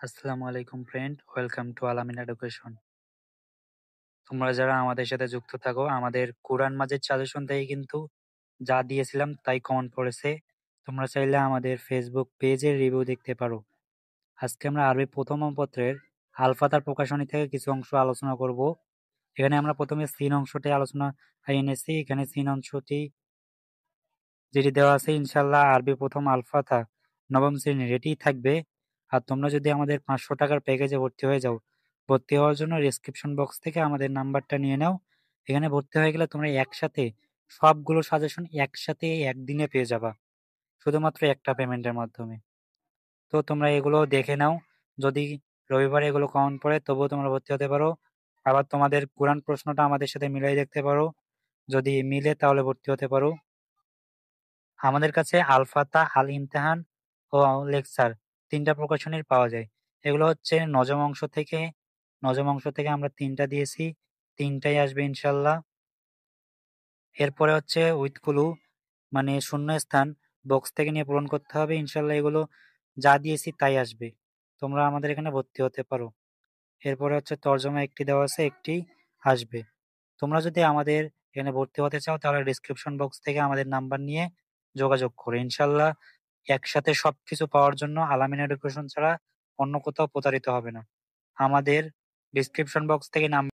আসসালামু আলাইকুম friend, welcome to আলামিন এডুকেশন। তোমরা যারা আমাদের সাথে যুক্ত থাকো, আমাদের কোরআন মাজিদ সাজেশন থেকে কিন্তু যা দিয়েছিলাম তাই কমন পড়েছে। তোমরা চাইলে আমাদের ফেসবুক পেজের রিভিউ দেখতে পারো। আজকে আমরা আরবি প্রথম পত্রের আলফাতার প্রকাশনী থেকে কিছু অংশ আলোচনা করব। এখানে আমরা প্রথমে সিন অংশটি আলোচনা এনেছি। এখানে সিন অংশটি যেটি দেওয়া আছে, ইনশাল্লাহ আরবি প্রথম আলফাতা নবম শ্রেণীর এটিই থাকবে। আর তোমরা যদি আমাদের 500 টাকার প্যাকেজে ভর্তি হয়ে যাও, ভর্তি হওয়ার জন্য ডেসক্রিপশন বক্স থেকে আমাদের নাম্বারটা নিয়ে নাও। এখানে ভর্তি হয়ে গেলে তোমরা একসাথে সবগুলো সাজেশন একসাথে একদিনে পেয়ে যাবা, শুধুমাত্র একটা পেমেন্টের মাধ্যমে। তো তোমরা এগুলো দেখে নাও। যদি রবিবারে এগুলো কমন পড়ে তবুও তোমরা ভর্তি হতে পারো। আবার তোমাদের কোরআন প্রশ্নটা আমাদের সাথে মিলাই দেখতে পারো, যদি মিলে তাহলে ভর্তি হতে পারো। আমাদের কাছে আল-ফাতহা, আল-ইমতিহান ও লেকচার ৩ টা প্রকাশনীর পাওয়া যায়। এগুলো হচ্ছে নজম অংশ থেকে আমরা ৩ টা দিয়েছি। ৩ টাই আসবে ইনশাআল্লাহ। এরপরে হচ্ছে উইথ ক্লু, মানে শূন্যস্থান বক্স থেকে নিয়ে পূরণ করতে হবে। ইনশাআল্লাহ এগুলো যা দিয়েছি তাই আসবে। তোমরা আমাদের এখানে ভর্তি হতে পারো। এরপরে হচ্ছে তরজমা একটি দেওয়া আছে, একটি আসবে। তোমরা যদি আমাদের এখানে ভর্তি হতে চাও তাহলে ডিসক্রিপশন বক্স থেকে আমাদের নাম্বার নিয়ে যোগাযোগ করো। ইনশাল্লাহ একসাথে সবকিছু পাওয়ার জন্য আলামিন এডুকেশন ছাড়া অন্য কোথাও প্রতারিত হবে না। আমাদের ডিসক্রিপশন বক্স থেকে নাম